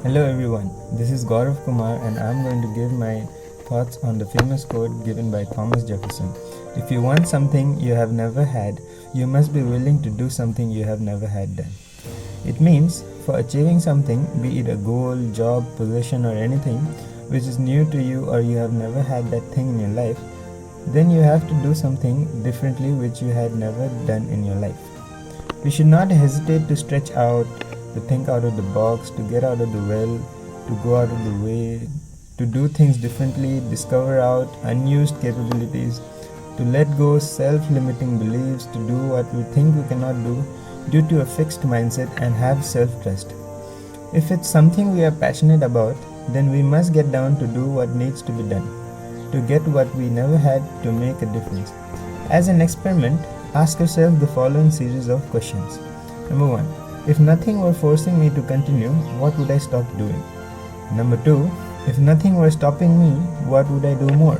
Hello everyone, this is Gaurav Kumar and I'm going to give my thoughts on the famous quote given by Thomas Jefferson. If you want something you have never had, you must be willing to do something you have never had done. It means for achieving something, be it a goal, job, possession, or anything which is new to you or you have never had that thing in your life, then you have to do something differently which you had never done in your life. We should not hesitate to stretch out, to think out of the box, to get out of the well, to go out of the way, to do things differently, discover out unused capabilities, to let go self limiting beliefs, to do what we think we cannot do due to a fixed mindset and have self trust. If it's something we are passionate about, then we must get down to do what needs to be done, to get what we never had to make a difference. As an experiment, ask yourself the following series of questions. Number 1. If nothing were forcing me to continue, what would I stop doing? Number 2. If nothing were stopping me, what would I do more?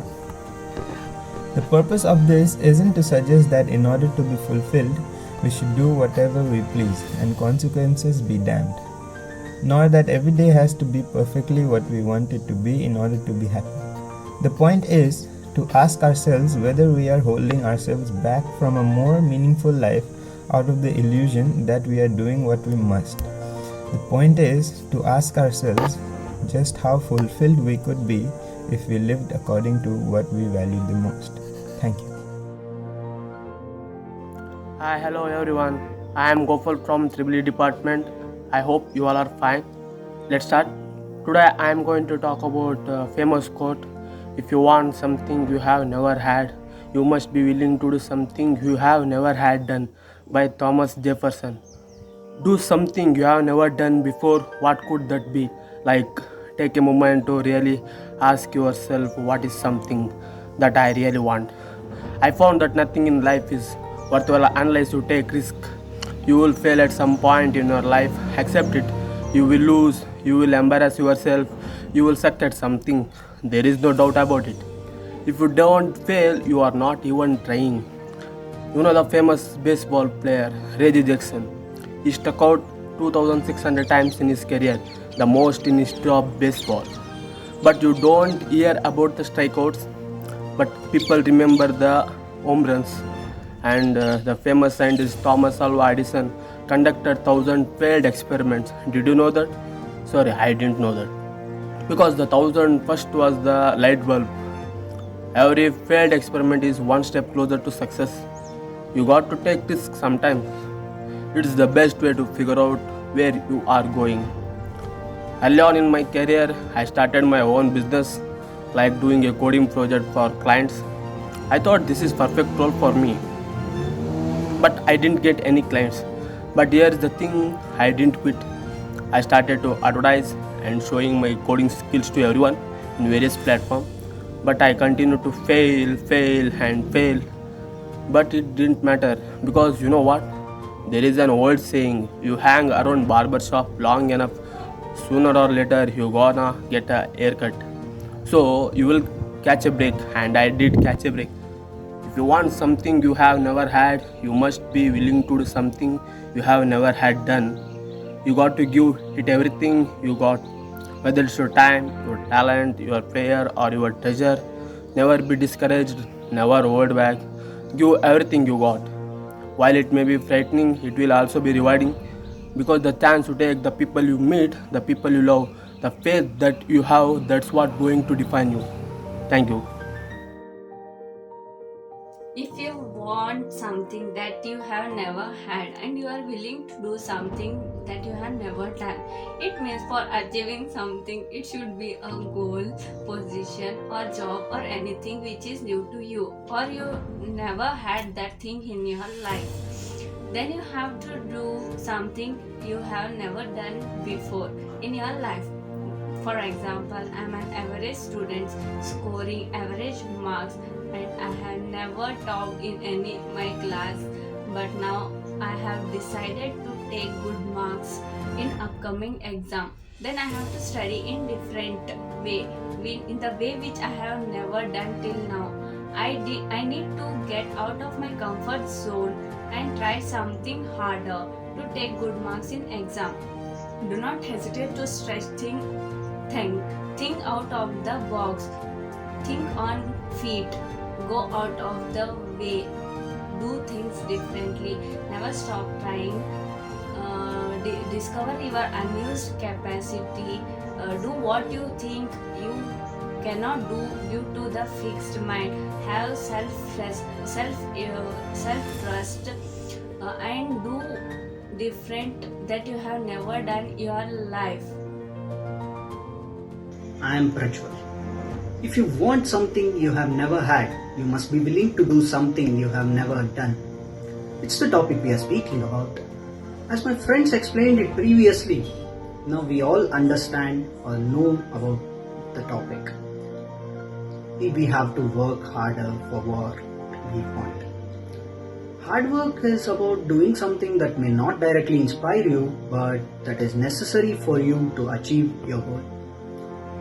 The purpose of this isn't to suggest that in order to be fulfilled, we should do whatever we please and consequences be damned, nor that every day has to be perfectly what we want it to be in order to be happy. The point is to ask ourselves whether we are holding ourselves back from a more meaningful life out of the illusion that we are doing what we must. The point is to ask ourselves just how fulfilled we could be if we lived according to what we valued the most. Thank you. Hi, hello everyone. I am Gopal from Triple E department. I hope you all are fine. Let's start. Today I am going to talk about a famous quote. If you want something you have never had, you must be willing to do something you have never had done, by Thomas Jefferson. Do something you have never done before. What could that be? Like, take a moment to really ask yourself, what is something that I really want? I found that nothing in life is worthwhile unless you take risk. You will fail at some point in your life. Accept it. You will lose. You will embarrass yourself. You will suck at something. There is no doubt about it. If you don't fail, you are not even trying. You know the famous baseball player Reggie Jackson. He struck out 2,600 times in his career, the most in history of baseball. But you don't hear about the strikeouts, but people remember the home runs. And the famous scientist Thomas Alva Edison conducted 1,000 failed experiments. Did you know that? Sorry, I didn't know that. Because the 1,001st was the light bulb. Every failed experiment is one step closer to success. You got to take risks sometimes. It's the best way to figure out where you are going. Early on in my career, I started my own business, like doing a coding project for clients. I thought this is perfect role for me, but I didn't get any clients. But here's the thing, I didn't quit. I started to advertise and showing my coding skills to everyone in various platforms. But I continued to fail, and fail. But it didn't matter because you know what? There is an old saying, you hang around barber shop long enough, sooner or later you gonna get a haircut. So you will catch a break, and I did catch a break. If you want something you have never had, you must be willing to do something you have never had done. You got to give it everything you got, whether it's your time, your talent, your prayer, or your treasure. Never be discouraged, never hold back. Give everything you got. While it may be frightening, it will also be rewarding because the chance you take, the people you meet, the people you love, the faith that you have, that's what going to define you. Thank you. If you want something that you have never had and you are willing to do something that you have never done, it means for achieving something, it should be a goal, position, or job, or anything which is new to you, or you never had that thing in your life. Then you have to do something you have never done before in your life. For example, I'm an average student scoring average marks and I have never topped in any my class, but now I have decided to take good marks in upcoming exam. Then I have to study in different way, in the way which I have never done till now. I need to get out of my comfort zone and try something harder to take good marks in exam. Do not hesitate to stretch, think out of the box, think on feet, go out of the way, do things differently, never stop trying, discover your unused capacity, do what you think you cannot do due to the fixed mind, have self trust, and do different that you have never done in your life. I am Prajwal. If you want something you have never had, you must be willing to do something you have never done. It's the topic we are speaking about. As my friends explained it previously, now we all understand or know about the topic. We have to work harder for what we want. Hard work is about doing something that may not directly inspire you, but that is necessary for you to achieve your goal.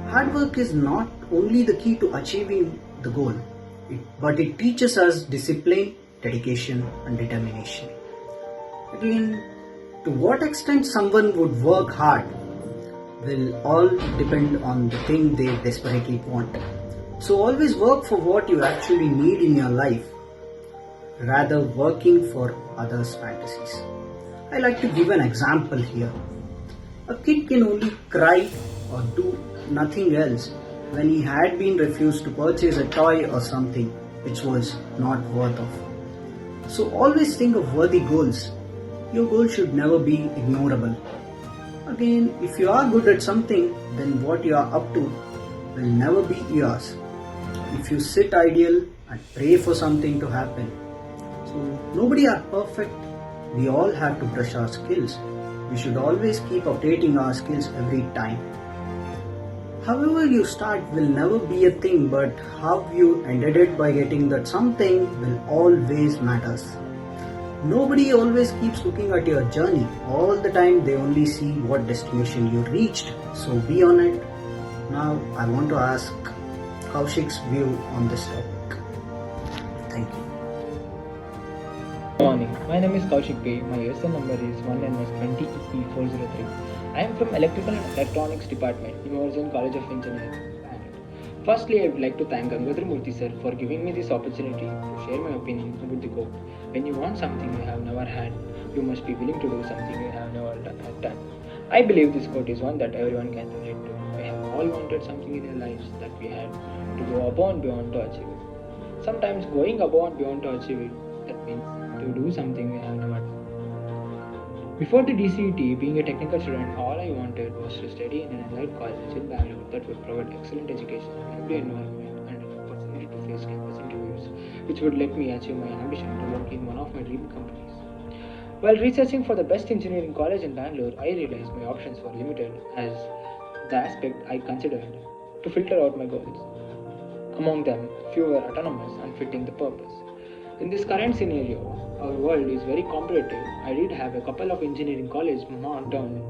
Hard work is not only the key to achieving the goal, but it teaches us discipline, dedication, and determination. Again, to what extent someone would work hard will all depend on the thing they desperately want. So always work for what you actually need in your life, rather working for others' fantasies. I like to give an example here. A kid can only cry or do nothing else when he had been refused to purchase a toy or something which was not worth of. So always think of worthy goals. Your goal should never be ignorable. Again, if you are good at something, then what you are up to will never be yours. If you sit idle and pray for something to happen, so nobody are perfect. We all have to brush our skills. We should always keep updating our skills every time. However you start will never be a thing, but how you ended it by getting that something will always matters. Nobody always keeps looking at your journey. All the time they only see what destination you reached. So be on it. Now I want to ask Kaushik's view on this topic. Thank you. Good morning. My name is Kaushik P. My USN number is 1NS20EP403. I am from Electrical and Electronics Department, Immersion College of Engineering, Bangalore. Firstly, I would like to thank Gangadhar Murthy sir for giving me this opportunity to share my opinion about the quote. When you want something you have never had, you must be willing to do something you have never done. I believe this quote is one that everyone can relate to. We have all wanted something in our lives that we had to go above and beyond to achieve it. Sometimes going above and beyond to achieve it, that means to do something we have never done. Before the DCET, being a technical student, all I wanted was to study in an elite college in Bangalore that would provide excellent education, friendly environment, and an opportunity to face campus interviews, which would let me achieve my ambition to work in one of my dream companies. While researching for the best engineering college in Bangalore, I realized my options were limited as the aspect I considered to filter out my goals. Among them, few were autonomous and fitting the purpose. In this current scenario, our world is very competitive. I did have a couple of engineering colleges marked down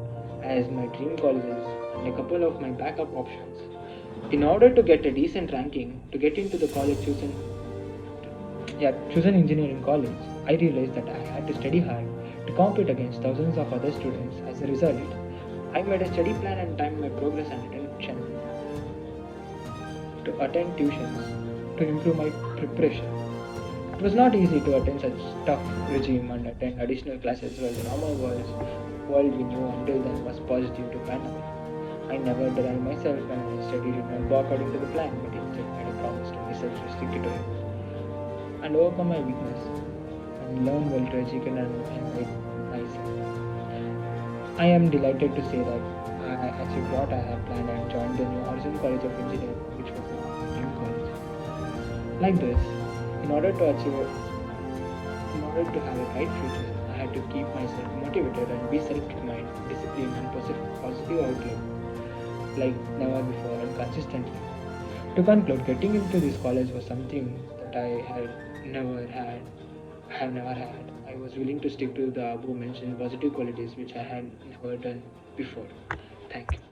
as my dream colleges and a couple of my backup options. In order to get a decent ranking to get into the college chosen engineering college, I realized that I had to study hard to compete against thousands of other students. As a result, I made a study plan and timed my progress and attention to attend tuitions to improve my preparation. It was not easy to attend such tough regime and attend additional classes while the normal world we knew until then was paused due to pandemic. I never denied myself when my study did not go according to the plan, but instead made a promise to myself to stick to it and overcome my weakness and learn well to educate and make myself. I am delighted to say that I achieved what I had planned and joined the new Horizon College of Engineering, which was my dream college. Like this, in order to have a bright future, I had to keep myself motivated and be self-determined, disciplined, and positive outlook like never before and consistently. To conclude, getting into this college was something that I have never had. I was willing to stick to the above mentioned positive qualities which I had never done before. Thank you.